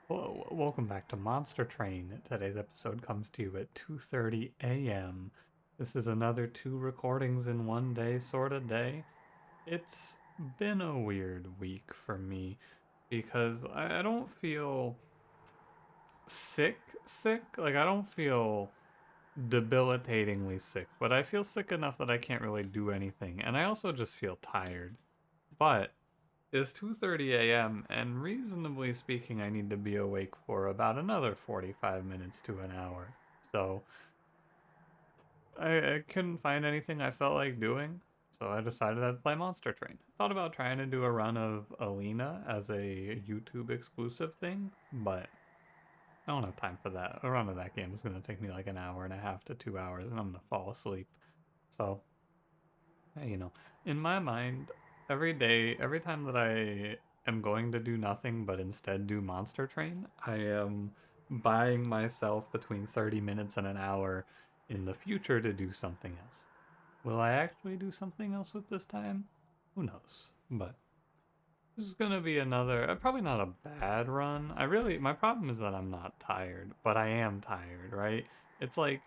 Welcome back to Monster Train. Today's episode comes to you at 2:30 a.m. This is another two recordings in one day sort of day. It's been a weird week for me because I don't feel sick. Like I don't feel debilitatingly sick, but I feel sick enough that I can't really do anything. And I also just feel tired. But it's 2:30 a.m. and reasonably speaking I need to be awake for about another 45 minutes to an hour. So I couldn't find anything I felt like doing, so I decided I'd play Monster Train. I thought about trying to do a run of Alina as a YouTube exclusive thing, but I don't have time for that. A run of that game is going to take me like an hour and a half to 2 hours and I'm going to fall asleep. So in my mind, every day, every time that I am going to do nothing but instead do Monster Train, I am buying myself between 30 minutes and an hour in the future to do something else. Will I actually do something else with this time? Who knows? But this is gonna be another, probably not a bad run. My problem is that I'm not tired, but I am tired, right? It's like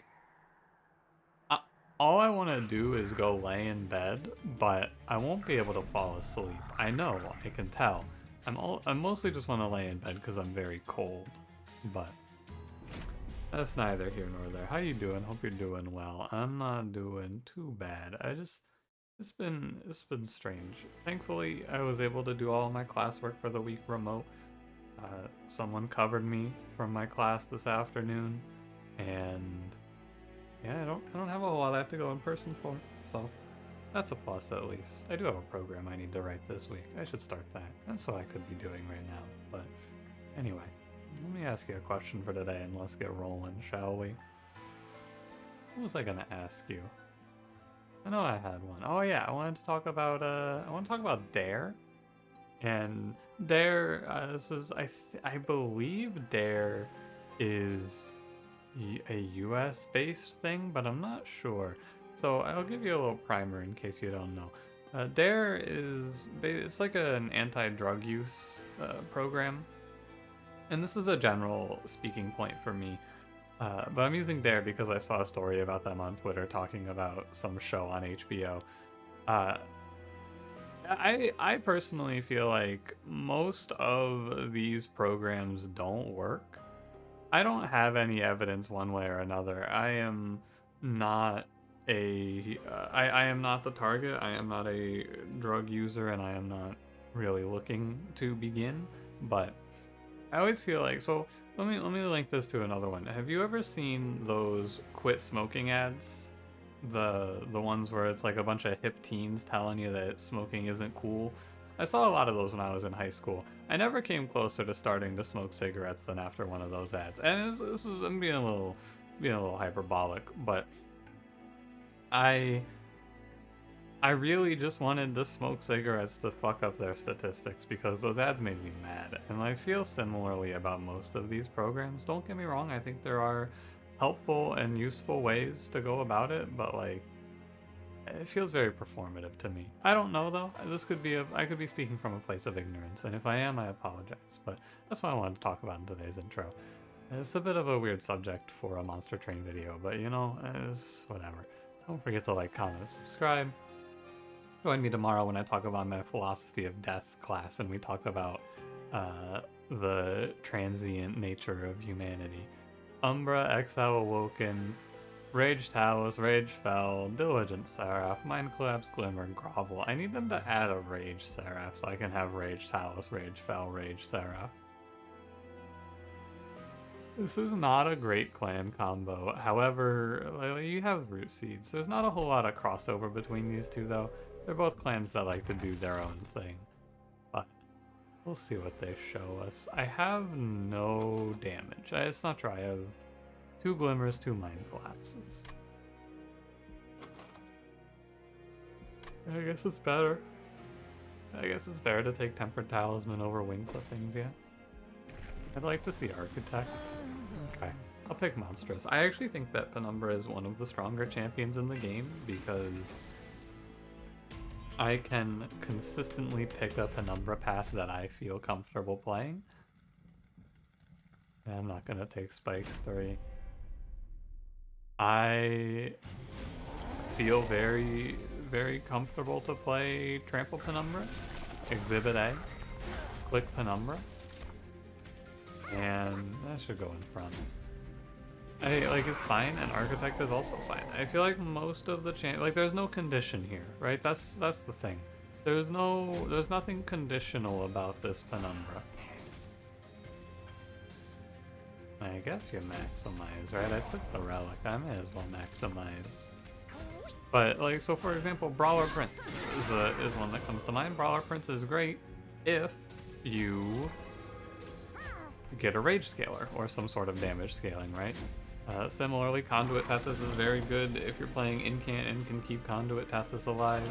I, all I want to do is go lay in bed, but I won't be able to fall asleep. I know, I can tell. I mostly just want to lay in bed because I'm very cold, but that's neither here nor there. How you doing? Hope you're doing well. I'm not doing too bad. It's been strange. Thankfully, I was able to do all of my classwork for the week remote. Someone covered me from my class this afternoon, and yeah, I don't have a whole lot I have to go in person for, so that's a plus at least. I do have a program I need to write this week. I should start that. That's what I could be doing right now. But anyway, let me ask you a question for today and let's get rolling, shall we? What was I gonna ask you? I know I had one. Oh yeah, I want to talk about Dare. And Dare, I believe Dare is a US based thing, but I'm not sure. So I'll give you a little primer in case you don't know. Dare it's like an anti-drug use program, and this is a general speaking point for me. But I'm using Dare because I saw a story about them on Twitter talking about some show on HBO. Uh, I personally feel like most of these programs don't work. I don't have any evidence one way or another. I am not I am not the target. I am not a drug user, and I am not really looking to begin. But I always feel like so. Let me link this to another one. Have you ever seen those quit smoking ads? The ones where it's like a bunch of hip teens telling you that smoking isn't cool. I saw a lot of those when I was in high school. I never came closer to starting to smoke cigarettes than after one of those ads. And I'm being a little hyperbolic, but I I really just wanted to smoke cigarettes to fuck up their statistics because those ads made me mad. And I feel similarly about most of these programs. Don't get me wrong, I think there are helpful and useful ways to go about it, but like it feels very performative to me. I don't know though. I could be speaking from a place of ignorance, and if I am, I apologize. But that's what I wanted to talk about in today's intro. It's a bit of a weird subject for a Monster Train video, but it's whatever. Don't forget to like, comment, subscribe. Join me tomorrow when I talk about my philosophy of death class, and we talk about the transient nature of humanity. Umbra, Exile Awoken, Rage Talos, Rage Fell, Diligent Seraph, Mind Collapse, Glimmer, Grovel. I need them to add a Rage Seraph so I can have Rage Talos, Rage Fell, Rage Seraph. This is not a great clan combo. However, you have root seeds. There's not a whole lot of crossover between these two though. They're both clans that like to do their own thing. But we'll see what they show us. I have no damage. It's not true. I have 2 glimmers, 2 mind collapses. I guess it's better. I guess it's better to take Tempered Talisman over Wing Clippings, yeah. I'd like to see Architect. Okay, I'll pick Monstrous. I actually think that Penumbra is one of the stronger champions in the game because I can consistently pick a Penumbra path that I feel comfortable playing. Yeah, I'm not gonna take Spikes 3. I feel very, very comfortable to play Trample Penumbra, Exhibit A, Click Penumbra, and that should go in front. It's fine, and Architect is also fine. I feel like most of the there's no condition here, right? That's the thing. There's nothing conditional about this Penumbra. I guess you maximize, right? I took the relic. I may as well maximize. But so for example, Brawler Prince is one that comes to mind. Brawler Prince is great if you get a rage scaler or some sort of damage scaling, right? Similarly, Conduit Tethys is very good if you're playing Incant and can keep Conduit Tethys alive.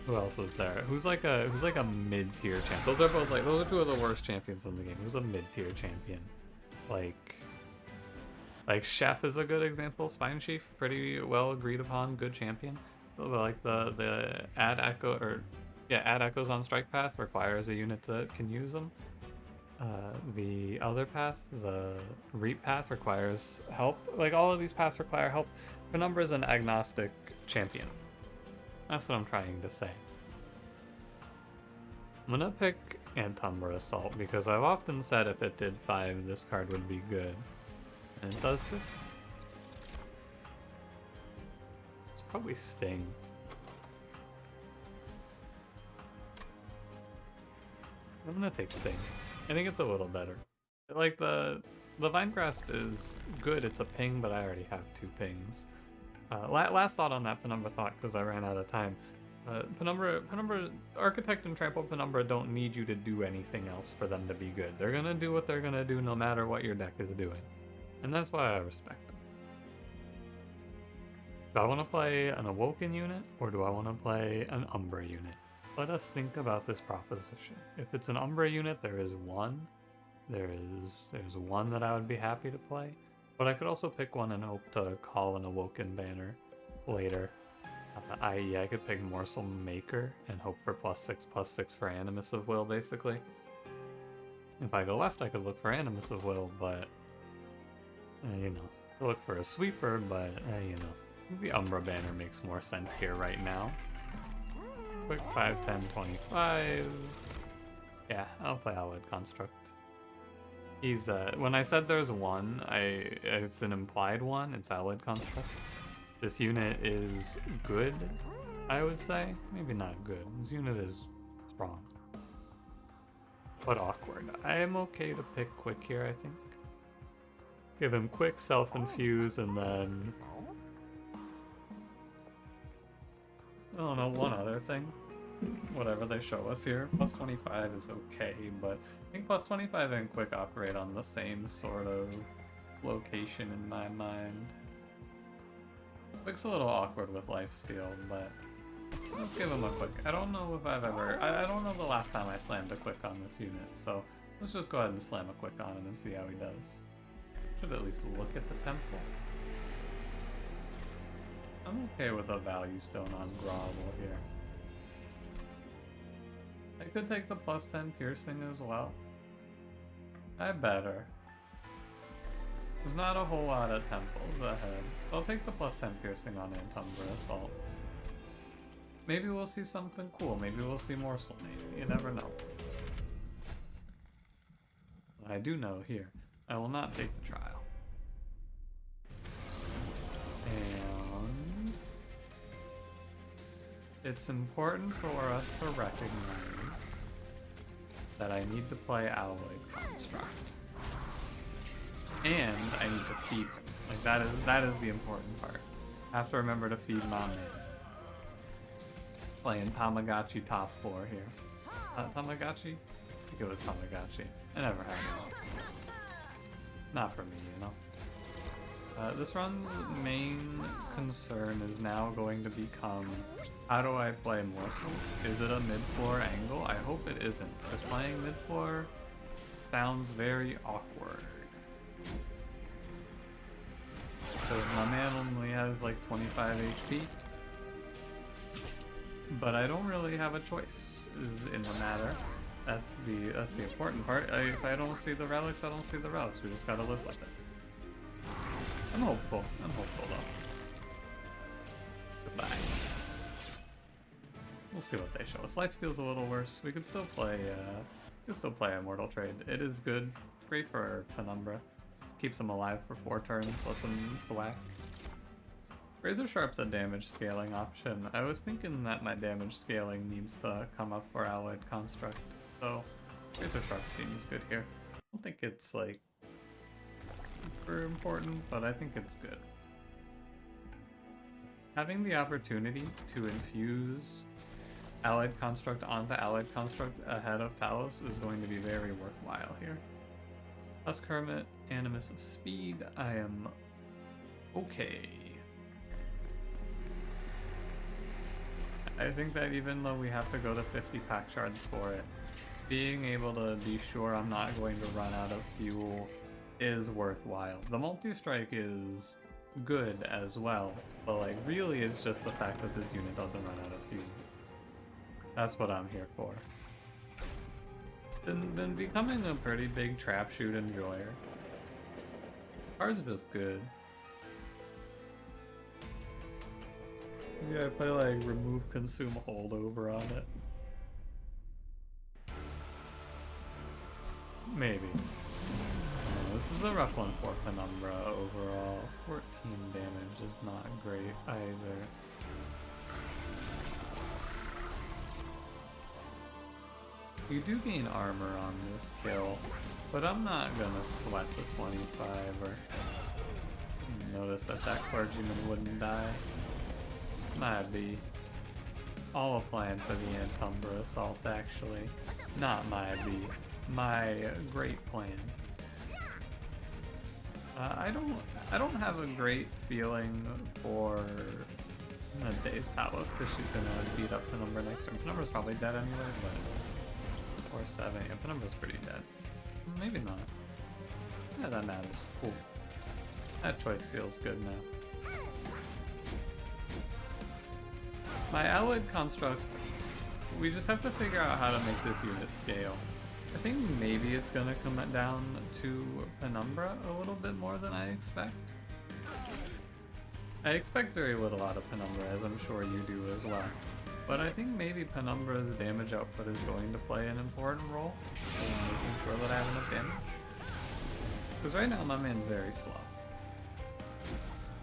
Who else is there? Who's like a mid-tier champion? Those are two of the worst champions in the game. Who's a mid-tier champion? Like Chef is a good example. Spine Chief, pretty well agreed upon, good champion. Like the add echoes on Strike Path requires a unit that can use them. The other path, the Reap path, requires help. Like all of these paths require help. Penumbra is an agnostic champion. That's what I'm trying to say. I'm gonna pick Antumbra Assault because I've often said if it did 5, this card would be good. And it does 6. It's probably Sting. I'm gonna take Sting. I think it's a little better. Like the Vine Grasp is good, it's a ping, but I already have 2 pings. Last thought on that Penumbra thought, because I ran out of time. Penumbra, Architect and Trample Penumbra don't need you to do anything else for them to be good. They're gonna do what they're gonna do no matter what your deck is doing. And that's why I respect them. Do I want to play an Awoken unit, or do I want to play an Umbra unit? Let us think about this proposition. If it's an Umbra unit, there is one. There's one that I would be happy to play. But I could also pick one and hope to call an Awoken banner later. I.e. I could pick Morsel Maker and hope for +6/+6 for Animus of Will, basically. If I go left, I could look for Animus of Will, but... look for a sweeper, but, the Umbra banner makes more sense here right now. Quick 5, 10, 25. Yeah, I'll play Alloyed Construct. He's, when I said there's one, it's an implied one, it's Alloyed Construct. This unit is good, I would say. Maybe not good. This unit is strong. But awkward. I am okay to pick Quick here, I think. Give him Quick, Self-Infuse, and then... I don't know, one other thing. Whatever they show us here. +25 is okay, but I think +25 and Quick operate on the same sort of location in my mind. Quick's a little awkward with lifesteal, but let's give him a Quick. I don't know if I've ever... I don't know the last time I slammed a Quick on this unit, so let's just go ahead and slam a Quick on him and see how he does. Should at least look at the temple. I'm okay with a value stone on Grovel here. I could take the +10 piercing as well. I better. There's not a whole lot of temples ahead, so I'll take the +10 piercing on Antumbra Assault. Maybe we'll see something cool. Maybe we'll see Morsel Maker. You never know. I do know here. I will not take the trial. And it's important for us to recognize that I need to play Alloyed Construct. And I need to feed him. Like that is the important part. I have to remember to feed my man. Playing Tamagotchi top 4 here. Tamagotchi? I think it was Tamagotchi. I never had one. Not for me, you know. This run's main concern is now going to become, how do I play Morsel? Is it a mid-floor angle? I hope it isn't, because playing mid-floor sounds very awkward. Because my man only has like 25 HP. But I don't really have a choice in the matter. That's the important part. If I don't see the relics, I don't see the relics. We just gotta live with it. I'm hopeful. I'm hopeful though. Goodbye. We'll see what they show us. Lifesteal's a little worse. We could still play. We could still play Immortal Trade. It is good. Great for Penumbra. Just keeps him alive for 4 turns. Lets him thwack. Razor Sharp's a damage scaling option. I was thinking that my damage scaling needs to come up for Allied Construct, so Razor Sharp seems good here. I don't think it's like super important, but I think it's good. Having the opportunity to infuse Allied Construct onto Allied Construct ahead of Talos is going to be very worthwhile here. Husk Hermit, Animus of Speed, I am okay. I think that even though we have to go to 50 pack shards for it, being able to be sure I'm not going to run out of fuel is worthwhile. The multi-strike is good as well, but like really it's just the fact that this unit doesn't run out of fuel. That's what I'm here for. Been becoming a pretty big trap shoot enjoyer. Card's just good. Yeah, if I like remove consume holdover on it. Maybe. This is a rough one for Penumbra overall. 14 damage is not great either. You do gain armor on this kill, but I'm not gonna sweat the 25 or notice that that clergyman wouldn't die. Might be. All a plan for the Antumbra assault, actually. Not might be. My great plan. I don't have a great feeling for Days Talos because she's gonna beat up Penumbra next turn. Penumbra's probably dead anyway, but 4-7. Yeah, Penumbra's pretty dead. Maybe not. Yeah, that matters. Cool. That choice feels good now. My Allied Construct, we just have to figure out how to make this unit scale. I think maybe it's gonna come down to Penumbra a little bit more than I expect. I expect very little out of Penumbra, as I'm sure you do as well. But I think maybe Penumbra's damage output is going to play an important role in making sure that I have enough damage. Because right now my man's very slow.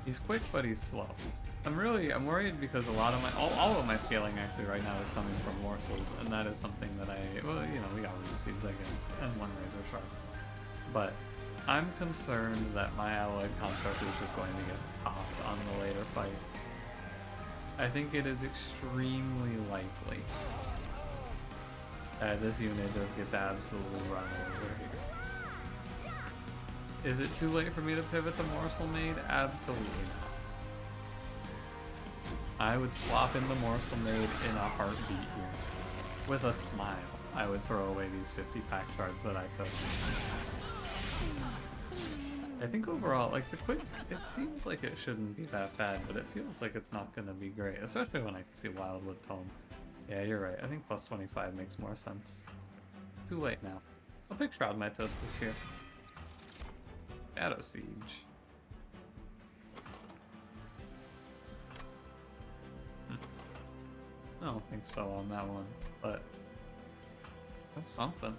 He's quick, but he's slow. I'm worried because a lot of all of my scaling actually right now is coming from morsels, and that is something that well, you know, we got Root Seeds, I guess, and 1 Razor Sharp. But I'm concerned that my Allied Construct is just going to get popped on the later fights. I think it is extremely likely that this unit just gets absolutely run over here. Is it too late for me to pivot to Morsel Maid? Absolutely not. I would swap in the Morsel Maid in a heartbeat here. With a smile, I would throw away these 50 pack shards that I took. I think overall, like the quick, it seems like it shouldn't be that bad, but it feels like it's not gonna be great, especially when I can see Wildwood Tome. Yeah, you're right. I think plus 25 makes more sense. Too late now. I'll pick Shroud Mitosis here. Shadow Siege. I don't think so on that one, but that's something.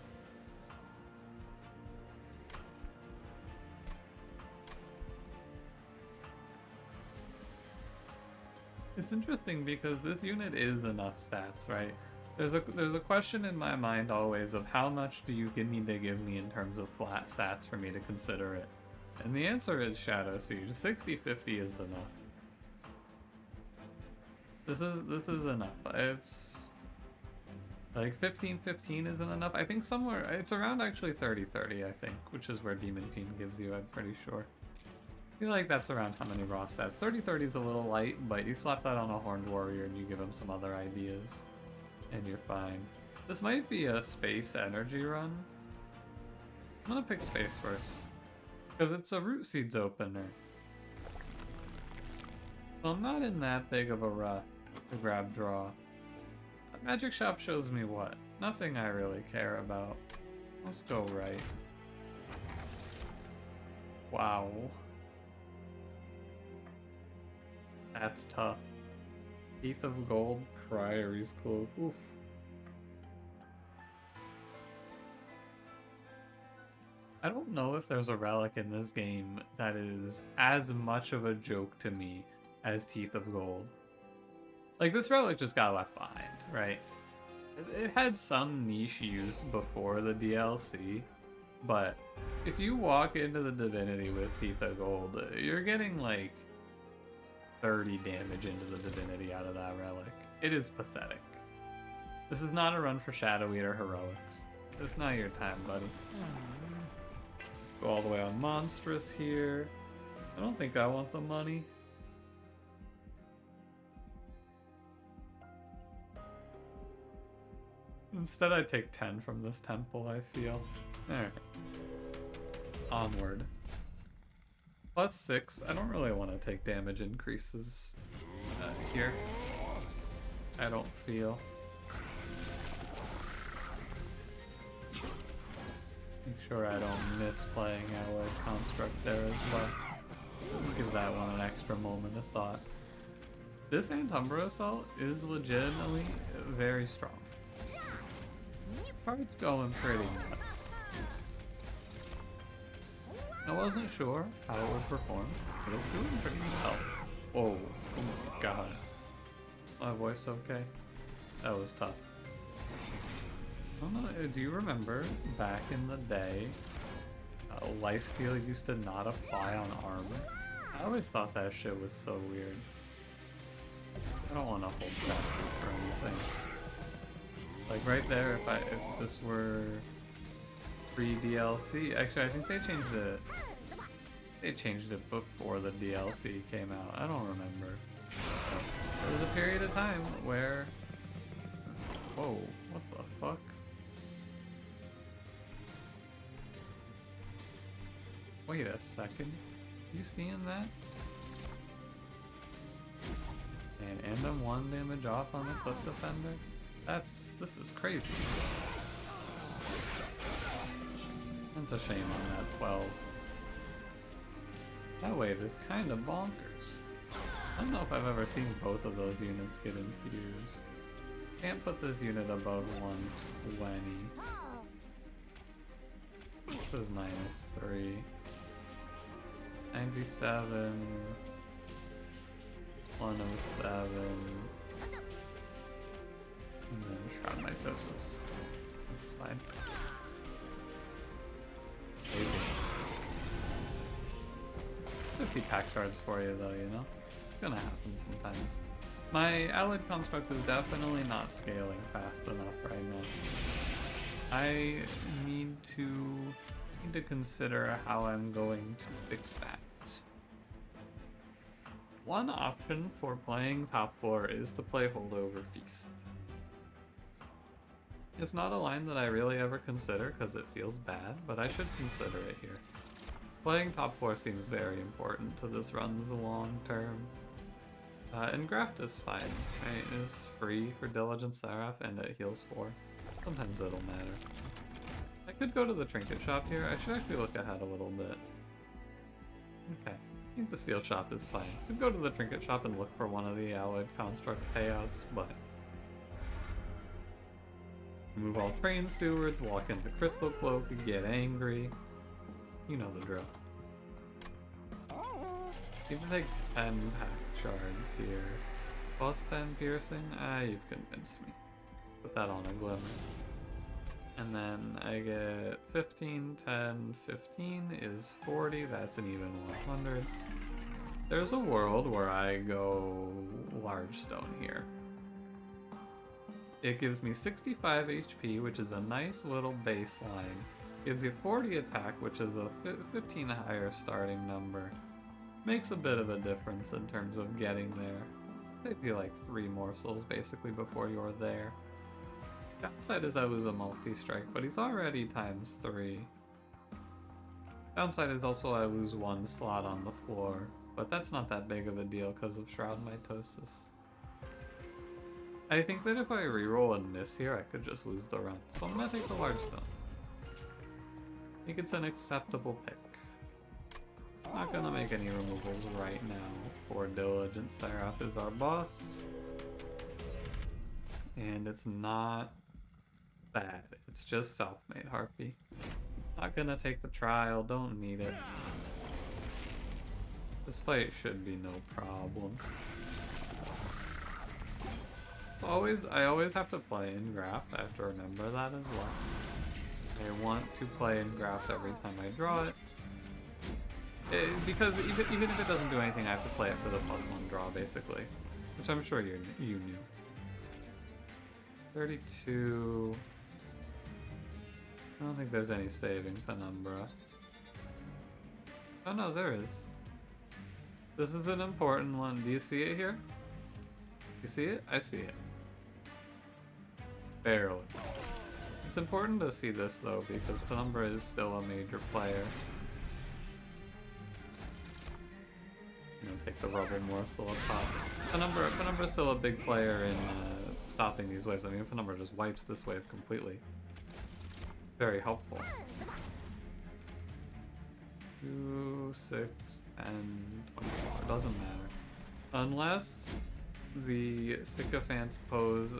It's interesting because this unit is enough stats, right? There's a question in my mind always of how much do you need to give me in terms of flat stats for me to consider it? And the answer is Shadow Siege. 60-50 is enough. This is enough. It's like 15-15 isn't enough. I think somewhere it's around actually 30-30, I think, which is where Demon Fiend gives you, I'm pretty sure. I feel like that's around how many raw stats. 30-30 is a little light, but you slap that on a Horned Warrior and you give him some other ideas, and you're fine. This might be a space energy run. I'm gonna pick space first, because it's a Root Seeds opener. So I'm not in that big of a rush to grab draw. Magic Shop shows me what? Nothing I really care about. Let's go right. Wow. That's tough. Teeth of Gold, Priory's Cloak. Oof. I don't know if there's a relic in this game that is as much of a joke to me as Teeth of Gold. Like, this relic just got left behind, right? It had some niche use before the DLC, but if you walk into the Divinity with Teeth of Gold, you're getting like 30 damage into the Divinity out of that relic. It is pathetic. This is not a run for Shadow Eater heroics. It's not your time, buddy. Go all the way on Monstrous here. I don't think I want the money. Instead, I take 10 from this temple, I feel. Alright. Onward. +6. I don't really want to take damage increases here. I don't feel. Make sure I don't miss playing Alloy Construct there as well. Give that one an extra moment of thought. This Umbra Assault is legitimately very strong. Card's going pretty nuts. I wasn't sure how it would perform, but it's doing pretty well. Whoa, oh my god. My voice okay? That was tough. I don't know, do you remember back in the day, lifesteal used to not apply on armor? I always thought that shit was so weird. I don't want to hold that for anything. Like right there, if this were pre-DLC, actually I think they changed it. They changed it before the DLC came out. I don't remember. There was a period of time where, whoa, what the fuck? Wait a second. You seeing that? And I'm 1 damage off on the Cliff Defender? This is crazy. That's a shame on that 12. That wave is kind of bonkers. I don't know if I've ever seen both of those units get infused. Can't put this unit above 120. This is -3. 97. 107. And then Shroud Mitosis. That's fine. Amazing. It's 50 pack cards for you though, you know? It's gonna happen sometimes. My Allied Construct is definitely not scaling fast enough right now. I need to consider how I'm going to fix that. One option for playing top 4 is to play Holdover Feast. It's not a line that I really ever consider because it feels bad, but I should consider it here. Playing top 4 seems very important to this run's long term. And Graft is fine, right? It's free for Diligent Seraph and it heals 4. Sometimes it'll matter. I could go to the Trinket Shop here. I should actually look ahead a little bit. Okay. I think the Steel Shop is fine. Could go to the Trinket Shop and look for one of the Allied Construct payouts, but move all Train Stewards, walk into Crystal Cloak, get angry. You know the drill. You can take 10 pack shards here. Plus 10 piercing? You've convinced me. Put that on a glimmer. And then I get 15, 10, 15 is 40, that's an even 100. There's a world where I go Large Stone here. It gives me 65 HP, which is a nice little baseline. Gives you 40 attack, which is a 15 higher starting number. Makes a bit of a difference in terms of getting there. Saves you like 3 morsels basically before you're there. Downside is I lose a multi-strike, but he's already ×3. Downside is also I lose 1 slot on the floor, but that's not that big of a deal because of Shroud Mitosis. I think that if I reroll and miss here, I could just lose the run. So I'm gonna take the large stone. I think it's an acceptable pick. Not gonna make any removals right now. For Diligent Seraph is our boss. And it's not bad. It's just self-made Harpy. Not gonna take the trial, don't need it. This fight should be no problem. I always have to play in Graft. I have to remember that as well. I want to play in Graft every time I draw it. Because even if it doesn't do anything, I have to play it for the +1 draw, basically. Which I'm sure you knew. 32... I don't think there's any saving Penumbra. Oh no, there is. This is an important one. Do you see it here? You see it? I see it. Barely. It's important to see this though, because Penumbra is still a major player. You know, take the rubber morsel up top. Penumbra is still a big player in stopping these waves. I mean, Penumbra just wipes this wave completely. Very helpful. 2, 6, and 24. Doesn't matter. Unless the sycophants pose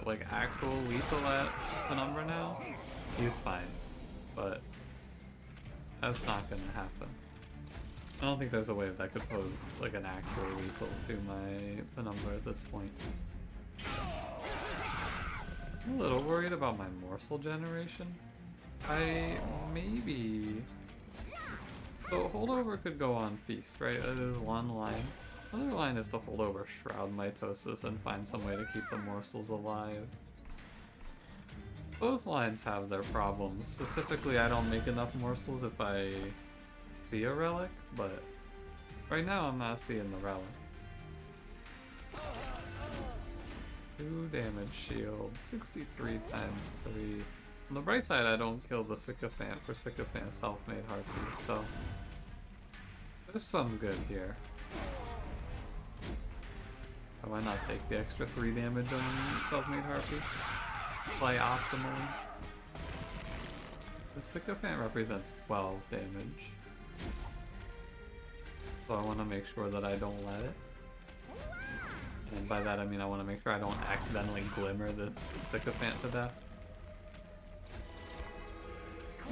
like actual lethal at Penumbra now, he's fine. But that's not gonna happen. I don't think there's a way that could pose like an actual lethal to my Penumbra at this point. I'm a little worried about my morsel generation. So holdover could go on Feast, right? That is one line. Another line is to hold over Shroud Mitosis and find some way to keep the morsels alive. Both lines have their problems. Specifically, I don't make enough morsels if I see a relic, but right now I'm not seeing the relic. 2 damage shield, 63 times 3. On the bright side, I don't kill the Sycophant for Sycophant self-made Harpy, so there's some good here. Why not take the extra 3 damage on self-made Harpy? Play optimally. The Sycophant represents 12 damage. So I want to make sure that I don't let it. And by that I mean I want to make sure I don't accidentally glimmer this Sycophant to death.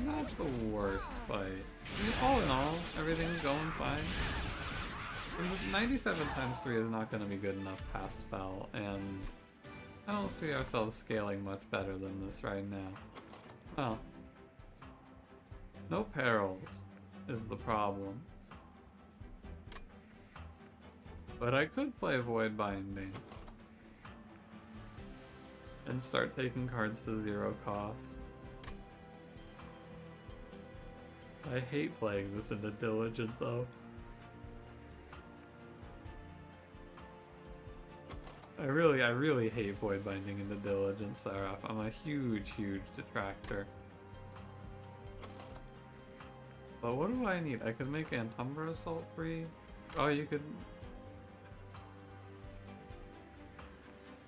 Not the worst fight. I mean, all in all, everything's going fine. And this 97 times 3 is not going to be good enough past Fel, and I don't see ourselves scaling much better than this right now. Well, no perils is the problem. But I could play Void Binding and start taking cards to 0 cost. I hate playing this into Diligent though. I really hate Void Binding into Diligent Seraph. I'm a huge detractor. But what do I need? I could make Antumbra Assault free? Oh, you could...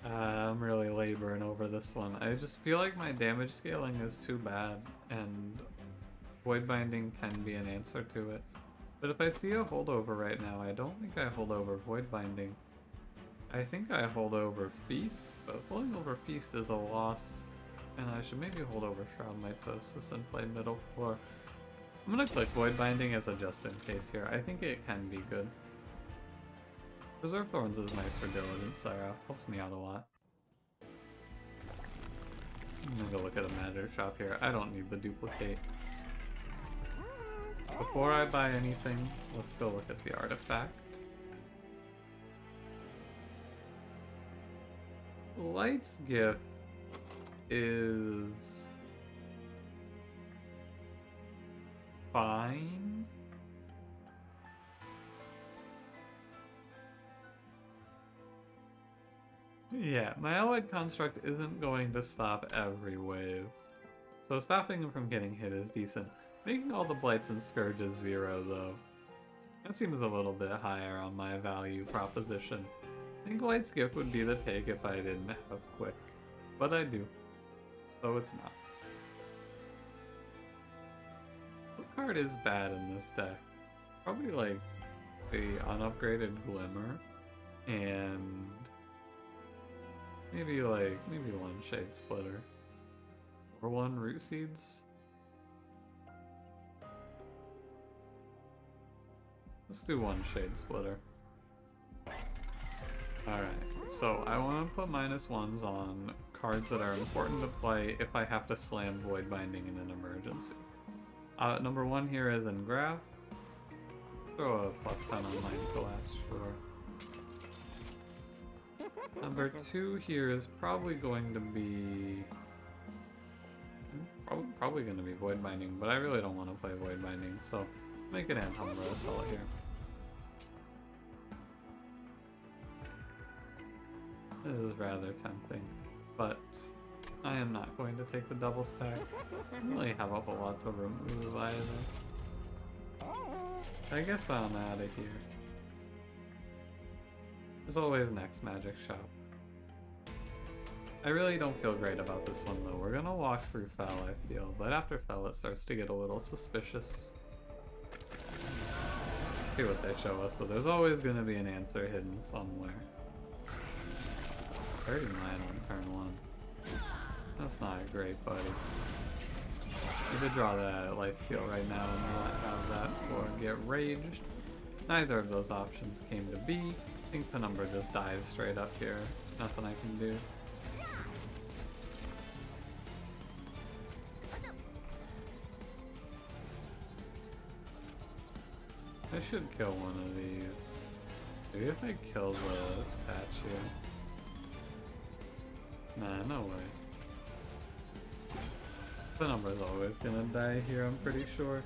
I'm really laboring over this one. I just feel like my damage scaling is too bad, and Void Binding can be an answer to it. But if I see a holdover right now, I don't think I hold over Void Binding. I think I hold over Feast, but holding over Feast is a loss, and I should maybe hold over Shroud Mitosis and play middle 4. I'm gonna click Void Binding as a just in case here. I think it can be good. Preserve Thorns is nice for Diligent Seraph, helps me out a lot. I'm gonna go look at a Matter Shop here. I don't need the duplicate. Before I buy anything, let's go look at the artifact. Light's Gift is fine. Yeah, my allied construct isn't going to stop every wave. So stopping him from getting hit is decent. Making all the blights and scourges 0 though. That seems a little bit higher on my value proposition. I think Light's Gift would be the take if I didn't have Quick, but I do, so it's not. What card is bad in this deck? Probably like the unupgraded Glimmer, and maybe one Shade Splitter, or one Root Seeds. Let's do one Shade Splitter. Alright, so I want to put -1s on cards that are important to play if I have to slam Void Binding in an emergency. Number 1 here is Engraph. Throw a +10 on Mind Collapse, sure. Number 2 here is probably going to be... Probably going to be Void Binding, but I really don't want to play Void Binding, so make it Umbra Assault here. This is rather tempting, but I am not going to take the double stack. I don't really have a whole lot to remove either. I guess I'm out of here. There's always next Magic Shop. I really don't feel great about this one though. We're gonna walk through Fell, I feel, but after Fell it starts to get a little suspicious. Let's see what they show us, so there's always gonna be an answer hidden somewhere. 39 on turn 1. That's not great, buddy. You could draw that at Lifesteal right now and not have that or get raged. Neither of those options came to be. I think Penumbra just dies straight up here. Nothing I can do. I should kill one of these. Maybe if I kill the statue. Nah, no way. Penumbra's always gonna die here, I'm pretty sure.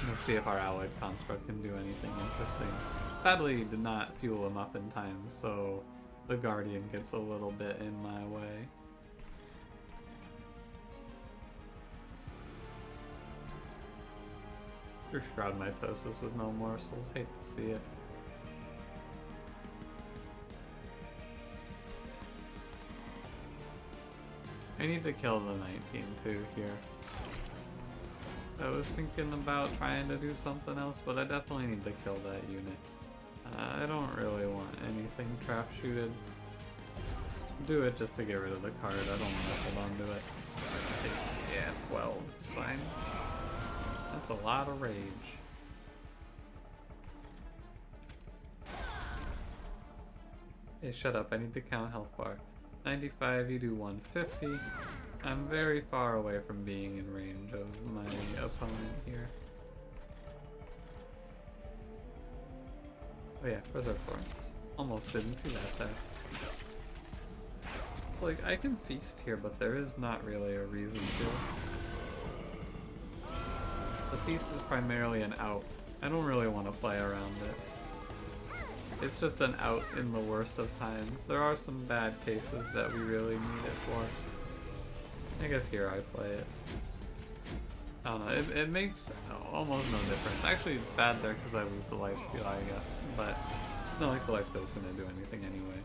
Let's see if our allied construct can do anything interesting. Sadly, did not fuel him up in time, so the Guardian gets a little bit in my way. Your Shroud Mitosis with no morsels, hate to see it. I need to kill the 19 too here. I was thinking about trying to do something else, but I definitely need to kill that unit. I don't really want anything trap shooted. Do it just to get rid of the card, I don't want to hold on to it. Yeah, 12, it's fine. That's a lot of rage. Hey, shut up, I need to count health bar. 95, you do 150. I'm very far away from being in range of my opponent here. Oh yeah, Preserve Thorns. Almost didn't see that there. Like, I can feast here, but there is not really a reason to. The feast is primarily an out. I don't really want to play around it. It's just an out in the worst of times. There are some bad cases that we really need it for. I guess here I play it. I don't know, it makes almost no difference. Actually, it's bad there because I lose the lifesteal, I guess. But it's not like the lifesteal is going to do anything anyway.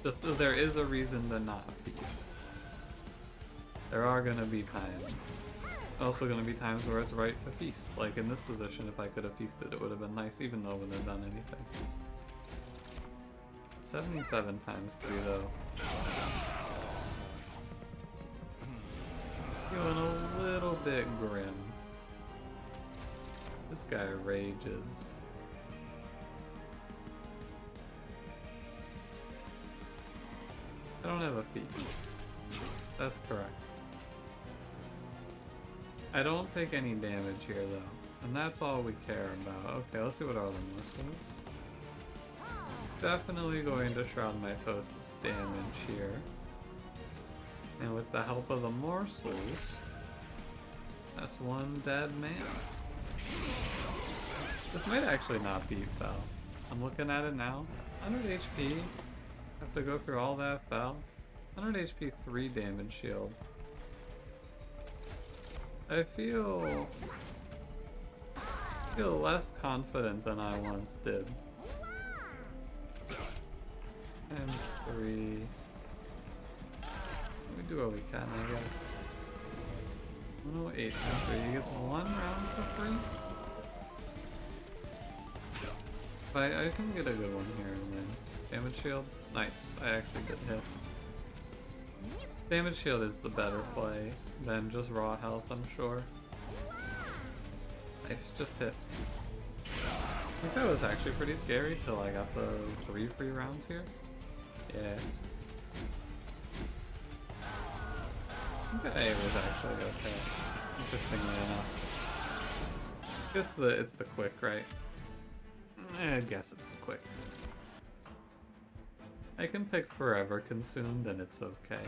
Just there is a reason to not feast. There are going to be times. Also going to be times where it's right to feast. Like in this position, if I could have feasted, it would have been nice, even though it wouldn't have done anything. 77 times 3 though. Feeling a little bit grim. This guy rages. I don't have a feast. That's correct. I don't take any damage here though. And that's all we care about. Okay, let's see what our other morsels. Definitely going to Shroud Mitosis damage here. And with the help of the morsels, that's one dead man. This might actually not be Fell. I'm looking at it now. 100 HP. Have to go through all that Fell. 100 HP, 3 damage shield. I feel less confident than I once did. 3. We do what we can, I guess. 108 times 3. He gets 1 round for free. But I can get a good one here and then. Damage shield. Nice. I actually did hit. Damage shield is the better play than just raw health, I'm sure. Nice. Just hit. I think that was actually pretty scary till I got the 3 free rounds here. Yeah. I think A was actually okay. Interestingly enough. Guess it's the quick, right? I guess it's the quick. I can pick Forever Consumed and it's okay.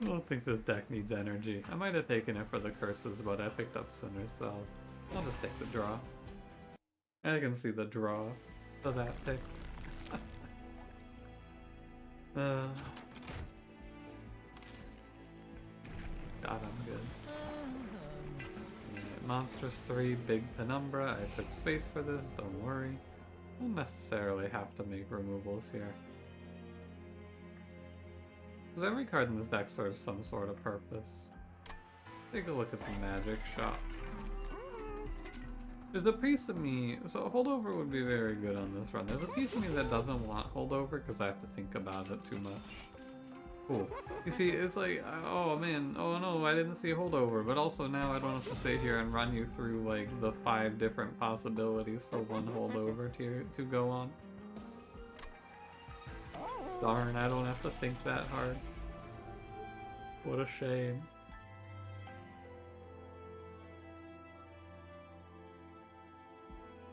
I don't think this deck needs energy. I might have taken it for the curses, but I picked up Sinner's Cell. I'll just take the draw. I can see the draw for that pick. God, I'm good. Alright, Monsters 3, Big Penumbra. I took space for this, don't worry. Don't necessarily have to make removals here. Because every card in this deck serves some sort of purpose. Take a look at the magic shop. There's a piece of me, so holdover would be very good on this run. There's a piece of me that doesn't want holdover because I have to think about it too much. Cool. You see, it's like, oh man, oh no, I didn't see holdover, but also now I don't have to sit here and run you through like the 5 different possibilities for one holdover to go on. Darn, I don't have to think that hard. What a shame.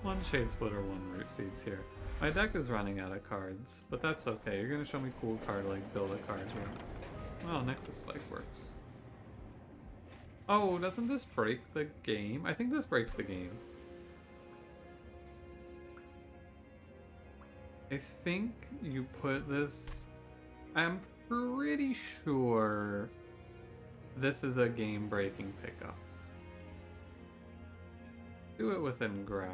One Shade Splitter, 1 Root Seeds here. My deck is running out of cards, but that's okay. You're gonna show me cool card like build a card here. Oh, Nexus Spike works. Oh, doesn't this break the game? I think this breaks the game. I think you put this... I'm pretty sure this is a game-breaking pickup. Do it within Graph.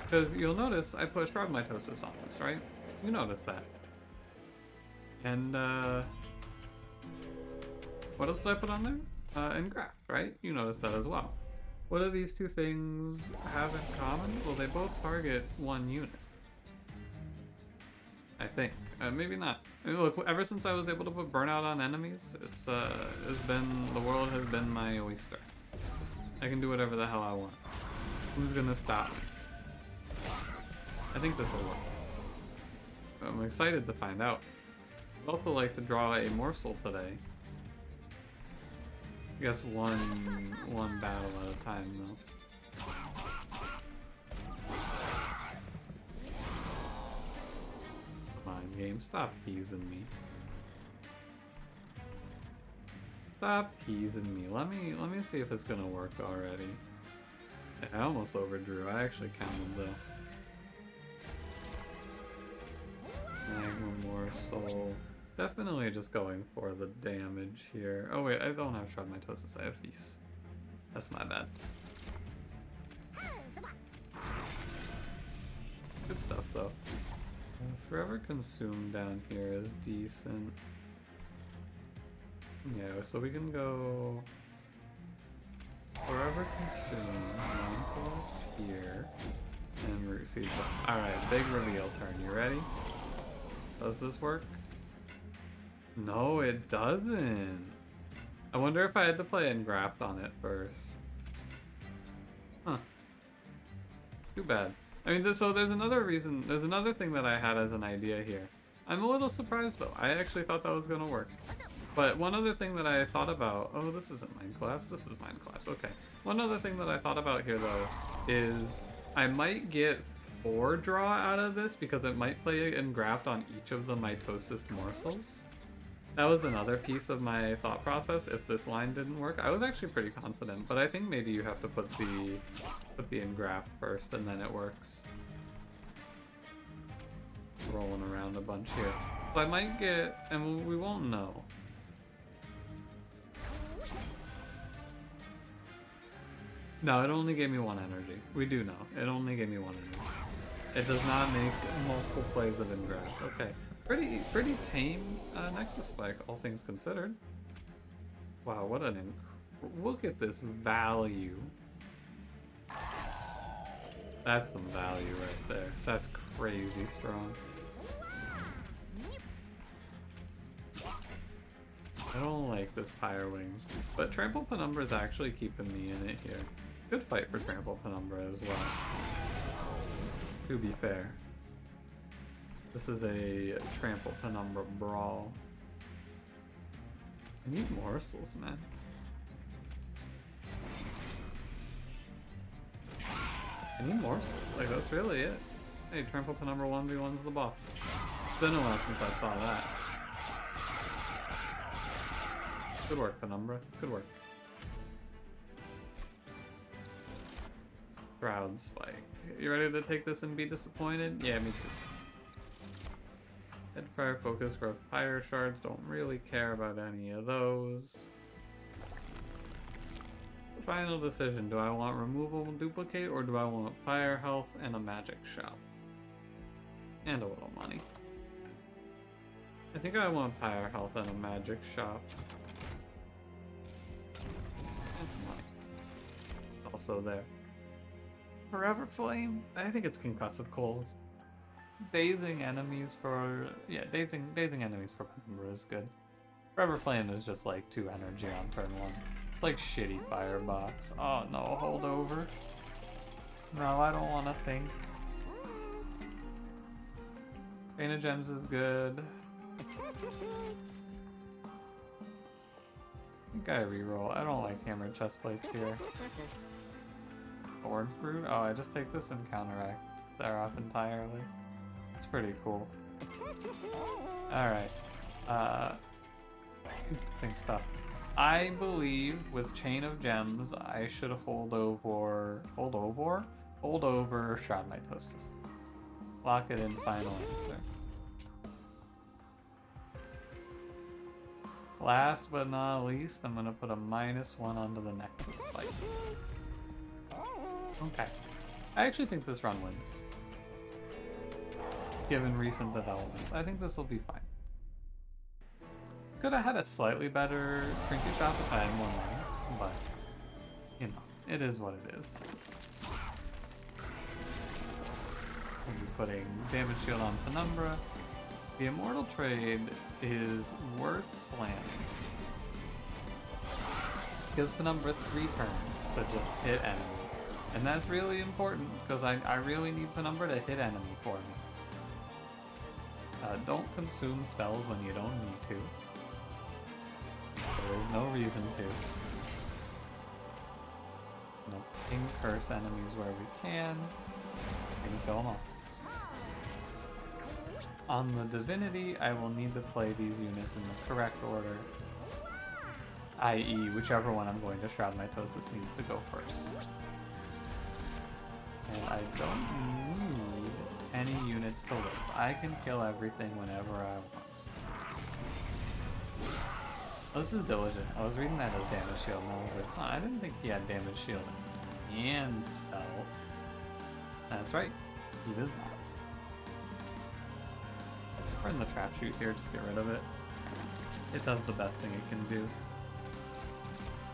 Because you'll notice I put Shroud Mitosis on this, right? You notice that. And, what else did I put on there? And Graph, right? You notice that as well. What do these two things have in common? Well, they both target 1 unit. I think. Maybe not. I mean, look, ever since I was able to put Burnout on enemies, the world has been my oyster. I can do whatever the hell I want. Who's gonna stop me? I think this will work. I'm excited to find out. I'd also like to draw a morsel today. I guess one battle at a time though. Come on, game, stop teasing me. Stop teasing me. Let me see if it's gonna work already. I almost overdrew. I actually counted though. Magma Morsel. Definitely just going for the damage here. Oh wait, I don't have Shroud Mitosis, I have Feast. That's my bad. Good stuff though. Forever Consumed down here is decent. Yeah, so we can go Forever Consumed, Non-Collapse here, and Root Seeds. Alright, big reveal turn. You ready? Does this work? No, it doesn't. I wonder if I had to play Engraft on it first. Huh. Too bad. I mean, so there's another reason, there's another thing that I had as an idea here. I'm a little surprised though. I actually thought that was gonna work. But one other thing that I thought about, oh, this isn't Mind Collapse, this is Mind Collapse, okay. One other thing that I thought about here though is I might get 4 draw out of this because it might play Engraft on each of the Mitosis morsels. That was another piece of my thought process if this line didn't work. I was actually pretty confident, but I think maybe you have to put the Engraft first and then it works. Rolling around a bunch here. So I might get, and we won't know. No, it only gave me 1 energy. We do know. It only gave me 1 energy. It does not make multiple plays of Ingress. Okay. Pretty tame Nexus Spike, all things considered. Wow, what an look at this value. That's some value right there. That's crazy strong. I don't like this Pyre Wings, but Trample Penumbra is actually keeping me in it here. Good fight for Trample Penumbra as well. To be fair. This is a Trample Penumbra brawl. I need morsels, man. I need morsels. Like, that's really it. Hey, Trample Penumbra 1v1's the boss. It's been a while since I saw that. Good work, Penumbra. Good work. Shroud Spike. You ready to take this and be disappointed? Yeah, me too. Headfire, Focus, Growth, Pyre Shards. Don't really care about any of those. The final decision. Do I want Removal and Duplicate, or do I want Pyre Health and a Magic Shop? And a little money. I think I want Pyre Health and a Magic Shop. And money. Also there. Forever Flame? I think it's Concussive Cold. Dazing enemies for... yeah, dazing enemies for Penumbra is good. Forever Flame is just like 2 energy on turn 1. It's like shitty Firebox. Oh no, hold over. No, I don't want to think. Vein of Gems is good. I think I reroll. I don't like Hammered Chestplates here. Thorn Fruit? Oh, I just take this and counteract Seraph entirely. It's pretty cool. Alright. Interesting stuff. I believe with Chain of Gems, I should hold over Shroud Mitosis. Lock it in, final answer. Last but not least, I'm gonna put a -1 onto the Nexus Spike. Okay. I actually think this run wins. Given recent developments, I think this will be fine. Could have had a slightly better Trinket Shop if I had more money, but, you know, it is what it is. We'll be putting Damage Shield on Penumbra. The Immortal Trade is worth slamming. Gives Penumbra 3 turns to just hit enemy. And that's really important, because I really need Penumbra to hit enemy for me. Don't consume spells when you don't need to. There is no reason to. No, ping curse enemies where we can. And kill them all. On the Divinity, I will need to play these units in the correct order. I.e., whichever one I'm going to Shroud Mitosis needs to go first. And I don't need any units to live. I can kill everything whenever I want. Oh, this is Diligent. I was reading that as Damage Shield and I was like, huh, I didn't think he had Damage Shield and Stealth. That's right, he does not. Burn the Trap Shoot here, just get rid of it. It does the best thing it can do.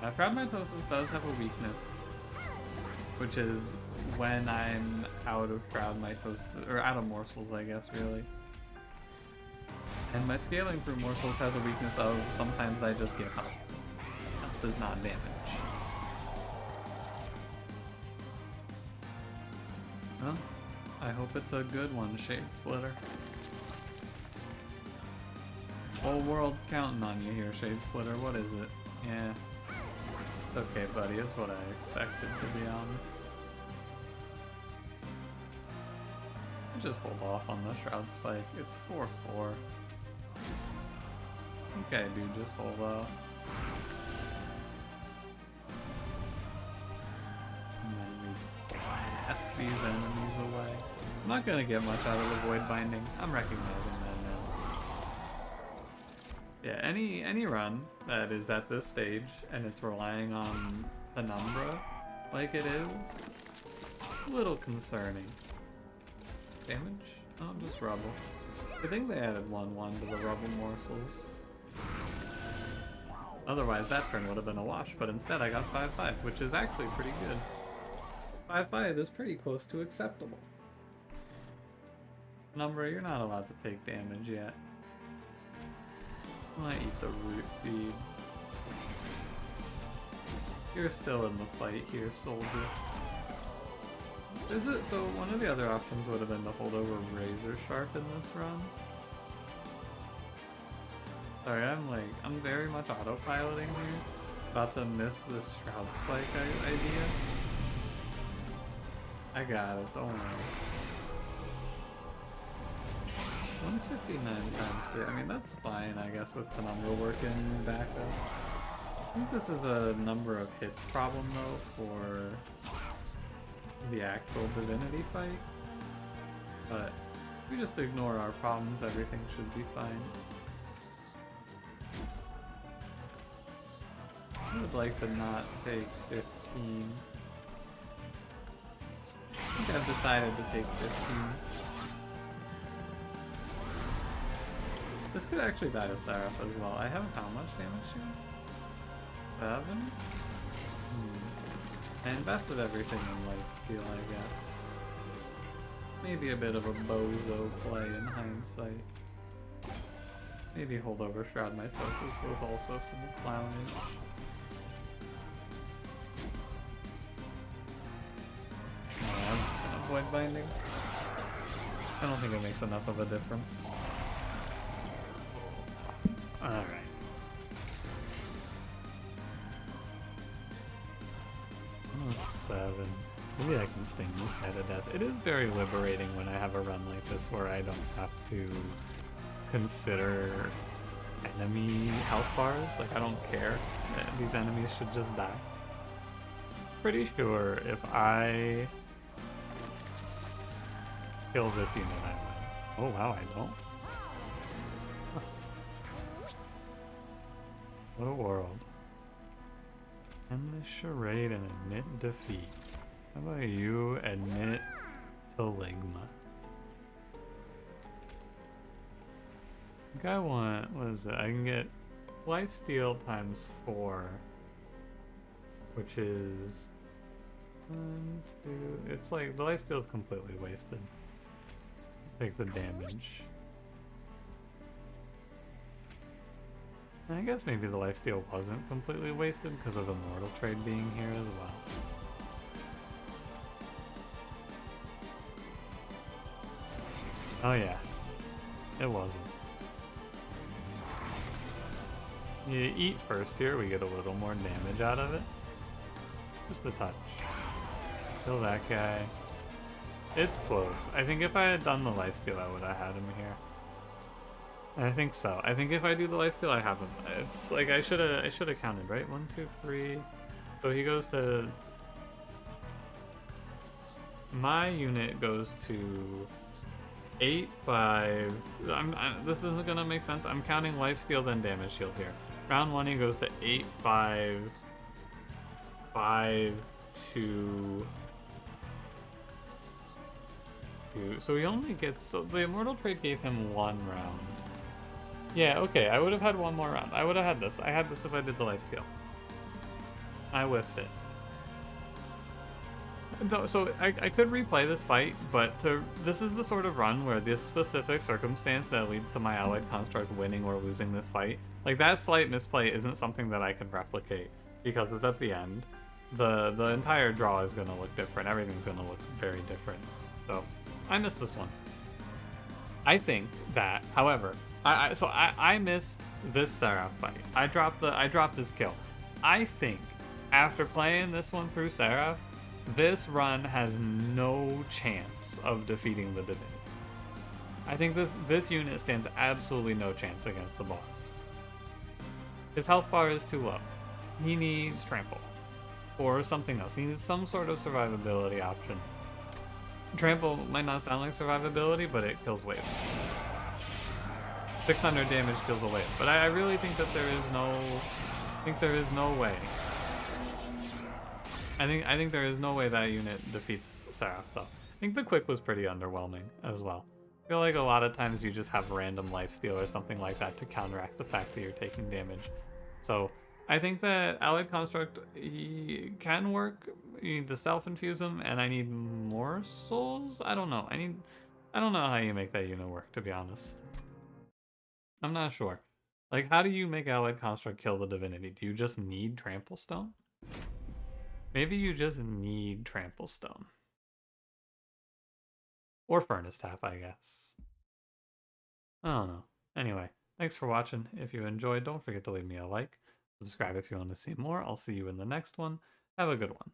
Now, Shroud Mitosis does have a weakness, which is when I'm out of Shroud Mitosis, or out of morsels, I guess, really. And my scaling through morsels has a weakness of sometimes I just get health. Health does not damage. Well, I hope it's a good one, Shade Splitter. Whole world's counting on you here, Shade Splitter. What is it? Yeah. Okay, buddy, it's what I expected, to be honest. Just hold off on the Shroud Spike. It's 4-4. Okay, dude, just hold off. And then we blast these enemies away. I'm not gonna get much out of the Void Binding. I'm recognizing that now. Yeah, any run that is at this stage and it's relying on Penumbra like it is a little concerning. Damage? Oh, just rubble. I think they added 1/1 to the rubble morsels. Otherwise, that turn would have been a wash, but instead I got 5/5, which is actually pretty good. 5/5 is pretty close to acceptable. Umbra, you're not allowed to take damage yet. I might eat the root seeds. You're still in the fight here, soldier. Is it so? One of the other options would have been to hold over Razor Sharp in this run. Sorry, I'm very much autopiloting here. About to miss this Shroud Spike idea. I got it, don't worry. 159 times 3. I mean, that's fine, I guess, with Penumbra working back up. I think this is a number of hits problem, though, for the actual Divinity fight. But if we just ignore our problems, everything should be fine. I would like to not take 15. I think I've decided to take 15. This could actually die to Seraph as well. I have how much damage here? 7? I invested everything in lifesteal, I guess. Maybe a bit of a bozo play in hindsight. Maybe holdover Shroud Mitosis was also some clownage. Void Binding. I don't think it makes enough of a difference. Alright. Almost 7. Maybe I can sting this guy to death. It is very liberating when I have a run like this where I don't have to consider enemy health bars. Like, I don't care. These enemies should just die. Pretty sure if I kill this unit, I win. Oh wow, I don't. What a world. Endless charade and admit defeat. How about you admit to Ligma? I think I want, what is it? I can get lifesteal times 4, which is 1, 2. It's like the lifesteal is completely wasted. Take the damage. I guess maybe the lifesteal wasn't completely wasted because of Immortal Trade being here as well. Oh yeah, it wasn't. You eat first here, we get a little more damage out of it. Just a touch. Kill that guy. It's close. I think if I had done the lifesteal, I would have had him here. I think so. I think if I do the lifesteal, I have him. It's like I should have counted, right? 1, 2, 3. So he goes to. My unit goes to 8, 5. This isn't gonna make sense. I'm counting lifesteal then damage shield here. Round 1 he goes to 8, 5, 5, 2. So he only gets. So the Immortal Trade gave him 1 round. Yeah, okay, I would have had 1 more round. I would have had this. I had this if I did the lifesteal. I whiffed it. So I could replay this fight, but this is the sort of run where this specific circumstance that leads to my allied construct winning or losing this fight, like that slight misplay isn't something that I can replicate, because at the end, the entire draw is going to look different. Everything's going to look very different. So I missed this one. I think that, however, I missed this Seraph fight. I dropped this kill. I think after playing this one through Seraph, this run has no chance of defeating the Divinity. I think this unit stands absolutely no chance against the boss. His health bar is too low. He needs trample or something else. He needs some sort of survivability option. Trample might not sound like survivability, but it kills waves. 600 damage kills a wave. But I really think that there is no way I think there is no way that unit defeats Seraph though. I think the quick was pretty underwhelming as well. I feel like a lot of times you just have random lifesteal or something like that to counteract the fact that you're taking damage. So I think that Allied Construct can work. You need to self-infuse them, and I need more souls? I don't know. I don't know how you make that unit work, to be honest. I'm not sure. Like, how do you make Allied Construct kill the Divinity? Do you just need Trample Stone? Maybe you just need Trample Stone. Or Furnace Tap, I guess. I don't know. Anyway, thanks for watching. If you enjoyed, don't forget to leave me a like. Subscribe if you want to see more. I'll see you in the next one. Have a good one.